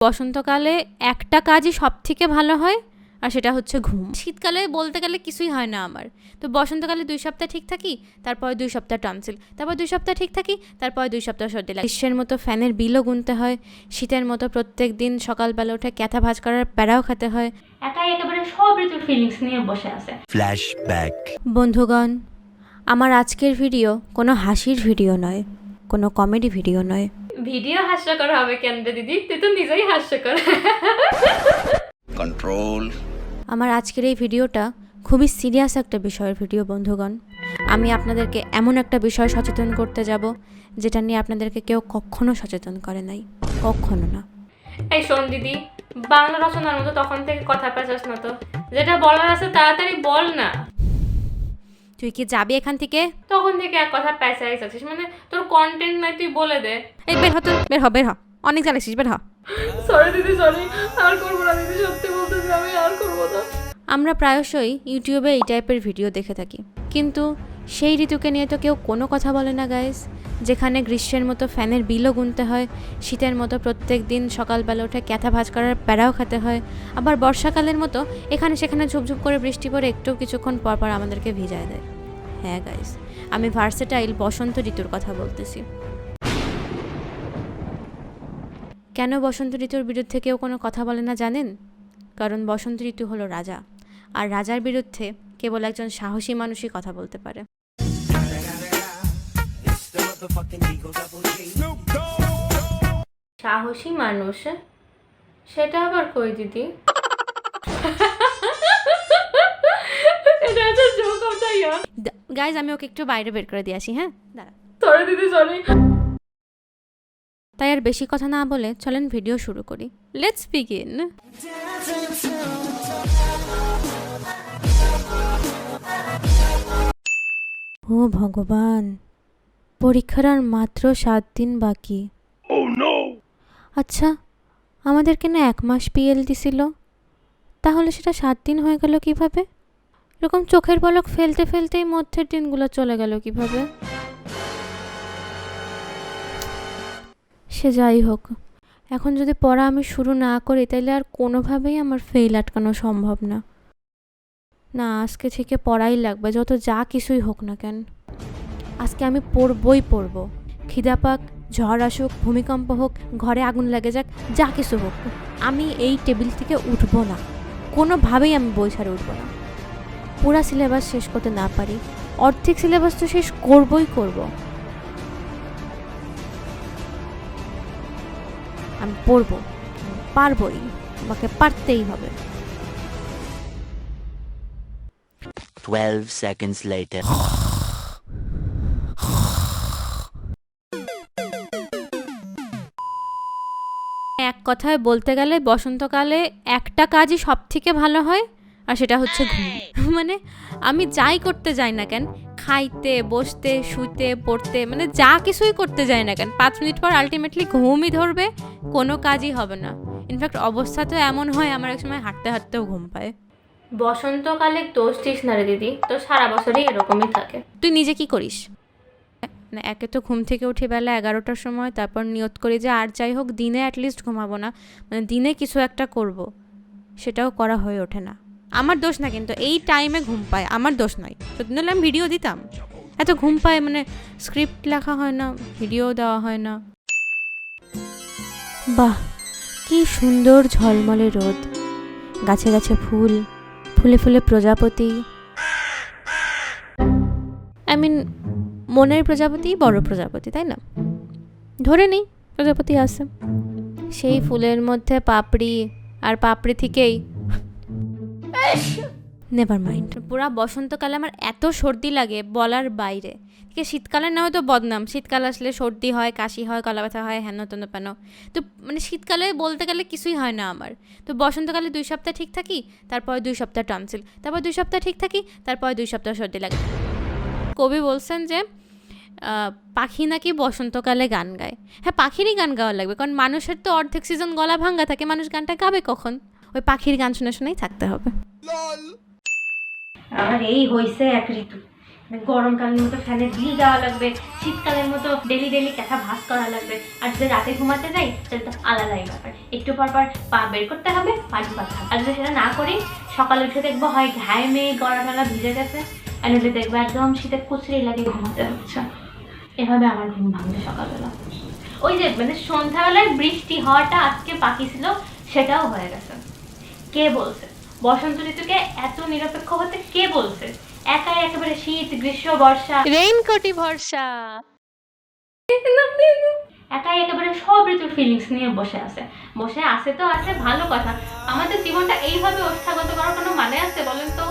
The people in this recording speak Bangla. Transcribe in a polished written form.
বসন্তকালে একটা কাজই সব থেকে ভালো হয়, আর সেটা হচ্ছে ঘুম। শীতকালে বলতে গেলে কিছুই হয় না আমার। তো বসন্তকালে 2 সপ্তাহ ঠিক থাকি, তারপর 2 সপ্তাহ টনসিল, তারপর 2 সপ্তাহ ঠিক থাকি, তারপর 2 সপ্তাহ সর্দি লাগে। গ্রীষ্মের মতো ফ্যানের বিলও গুনতে হয়, শীতের মতো প্রত্যেক দিন সকালবেলা উঠে ক্যাথা ভাঁজ করার প্যারাও খেতে হয়। একাই একেবারে সব ঋতুর ফিলিংস নিয়ে বসে আছে। ফ্ল্যাশব্যাক। বন্ধুগণ, আমার আজকের ভিডিও কোনো হাসির ভিডিও নয়, কোনো কমেডি ভিডিও নয়। ভিডিও হাস্যকর হবে কেন রে দিদি, তুই তো নিজেই হাস্যকর। কন্ট্রোল। আমার আজকের এই ভিডিওটা খুবই সিরিয়াস একটা বিষয়ের ভিডিও বন্ধুগণ। আমি আপনাদেরকে এমন একটা বিষয় সচেতন করতে যাব যেটা নিয়ে আপনাদেরকে কেউ কখনো সচেতন করে নাই, কখনো না। এই শোন দিদি, বাংলা রচনার মতো তখন থেকে কথা পেঁচাস না তো, যেটা বলার আছে তাড়াতাড়ি বল না। তুই কি যাবি এখান থেকে? তখন থেকে এক কথা পেঁচাই যাচ্ছিস, মানে তোর কন্টেন্ট নাই, তুই বলে দে। এই বের হ, তুই বের হ, বের হ, অনেক জ্বালাইছিস, বের হ। সরি দিদি, সরি, আর করবো না দিদি, সত্যি বলতেছি আমি আর করবো না। আমরা প্রায়শই ইউটিউবে এই টাইপের ভিডিও দেখে থাকি, কিন্তু সেই ঋতুকে নিয়ে তো কেউ কোনো কথা বলে না গাইস। যেখানে গ্রীষ্মের মতো ফ্যানের বিলও গুনতে হয়, শীতের মতো প্রত্যেক দিন সকালবেলা উঠে ক্যাথা ভাঁজ করার প্যারাও খেতে হয়, আবার বর্ষাকালের মতো এখানে সেখানে ঝুপঝুপ করে বৃষ্টি পড়ে একটু কিছুক্ষণ পর পর আমাদেরকে ভিজায় দেয়। হ্যাঁ গাইস, আমি ভার্সেটাইল বসন্ত ঋতুর কথা বলতেছি। কেন বসন্ত ঋতুর বিরুদ্ধে কেউ কোনো কথা বলে না জানেন? কারণ বসন্ত ঋতু হলো রাজা, আর রাজার বিরুদ্ধে কেবল একজন সাহসী মানুষই কথা বলতে পারে। সাহসী মানুষ? সেটা আবার কই দিদি? এটা হচ্ছে joke of the year. Guys, আমি ওকে একটু বাইরে বের করে দিয়ে আসি, হ্যাঁ দাঁড়া। সরি দিদি, সরি। তাই আর বেশি কথা না বলে চলেন ভিডিও শুরু করি। Let's begin. ও ভগবান, পরীক্ষার আর মাত্র 7 দিন বাকি। আচ্ছা, আমাদেরকে না 1 মাস পিএল দিছিল, তাহলে সেটা 7 দিন হয়ে গেল কিভাবে? এরকম চোখের পলক ফেলতে ফেলতেই মধ্যের দিনগুলো চলে গেল কিভাবে? সে যাই হোক, এখন যদি পড়া আমি শুরু না করি তাহলে আর কোনোভাবেই আমার ফেল আটকানো সম্ভব না। না, আজকে থেকে পড়াই লাগবে, যত যা কিছুই হোক না কেন। আজকে আমি পড়বই পড়ব। খিদা পাক, ঝড় আসুক, ভূমিকম্প হোক, ঘরে আগুন লাগে যাক, যা কিছু হোক, আমি এই টেবিল থেকে উঠবো না। কোনোভাবেই আমি বই ছাড়ে উঠবো না। পুরা সিলেবাস শেষ করতে না পারি, অর্ধেক সিলেবাস তো শেষ করবই করব। আমি পড়বো, পারবই, আমাকে পারতেই হবে। 12 seconds later. এক কথায় বলতে গেলে বসন্তকালে একটা কাজই সব থেকে ভালো হয়, আর সেটা হচ্ছে ঘুম। মানে আমি যাই করতে যাই না কেন, খাইতে, বসতে, শুইতে, পড়তে, মানে যা কিছুই করতে যাই না কেন, 5 মিনিট পর আলটিমেটলি ঘুমই ধরবে, কোনো কাজই হবে না। ইনফ্যাক্ট অবস্থা তো এমন হয় আমার এক সময় হাঁটতে হাঁটতেও ঘুম পায়। বসন্তকালে দোষ দিস না রে দিদি, তো সারা বছরই এরকমই থাকে। তুই নিজে কি করিস? না, একে তো ঘুম থেকে উঠি বেলা 11টার সময়, তারপর নিয়ত করি যে আর যাই হোক দিনে অ্যাটলিস্ট ঘুমাবো না, মানে দিনে কিছু একটা করব, সেটাও করা হয়ে ওঠে না। আমার দোষ না, কিন্তু এই টাইমে ঘুম পায়, আমার দোষ নয়। যদি নাহলে আমি ভিডিও দিতাম। এত ঘুম পায়, মানে স্ক্রিপ্ট লেখা হয় না, ভিডিও দেওয়া হয় না। বাহ, কি সুন্দর ঝলমলে রোদ, গাছে গাছে ফুল, ফুলে ফুলে প্রজাপতি। আই মিন, মনের প্রজাপতি বড় প্রজাপতি, তাই না? ধরে নেই প্রজাপতি আছে। সেই ফুলের মধ্যে পাপড়ি, আর পাপড়ি থেকেই নেভার মাইন্ড। পুরা বসন্তকালে আমার এত সর্দি লাগে বলার বাইরে। ঠিক আছে, শীতকালে না হয়তো বদনাম, শীতকাল আসলে সর্দি হয়, কাশি হয়, গলা ব্যথা হয়, হেন তেন পেন। তো মানে শীতকালে বলতে গেলে কিছুই হয় না আমার। তো বসন্তকালে 2 সপ্তাহ ঠিক থাকি, তারপর 2 সপ্তাহ টনসিল, তারপর 2 সপ্তাহ ঠিক থাকি, তারপর 2 সপ্তাহ সর্দি লাগে। কবি বলছেন যে পাখি নাকি বসন্তকালে গান গায়। হ্যাঁ, পাখিরই গান গাওয়া লাগবে, কারণ মানুষের তো অর্ধেক সিজন গলা ভাঙ্গা থাকে, মানুষ গানটা গাবে কখন? ওই পাখির গান শুনে শুনেই থাকতে হবে। আর এই হইছে এক ঋতু, গরমকালের মতো ফ্যানের বিল দেওয়া লাগবে, শীতকালের মতো ডেলি ডেলি ক্যাথা ভাঁজ করা লাগবে, আর যদি রাতে ঘুমাতে যাই তাহলে তো আলাদাই ব্যাপার, একটু পর পর পা বের করতে হবে, পাটি পাতা হবে। আর যদি সেটা না করি সকালে উঠে দেখবো হয় ঘামে গলা টলা ভিজে গেছে, আর নইলে দেখবো একদম শীতে কুচড়ি লাগে ঘুমাতে হচ্ছে। এভাবে আমার ঘুম ভাঙবে সকালবেলা। ওই যে মানে সন্ধ্যাবেলায় বৃষ্টি হওয়াটা আজকে বাকি ছিল, সেটাও হয়ে গেছে। কে বলছে বসন্ত ঋতুকে এত নিরপেক্ষ হতে? কে বলছে? একাই একেবারে শীত গ্রীষ্ম বর্ষা রেইনকোটই ভরসা। একাই একেবারে সব ঋতুর ফিলিংস নিয়ে বসে আছে তো আছে, ভালো কথা। আমাদের জীবনটা এইভাবে ওষ্ঠাগত করার কোনো মানে আছে বলেন তো?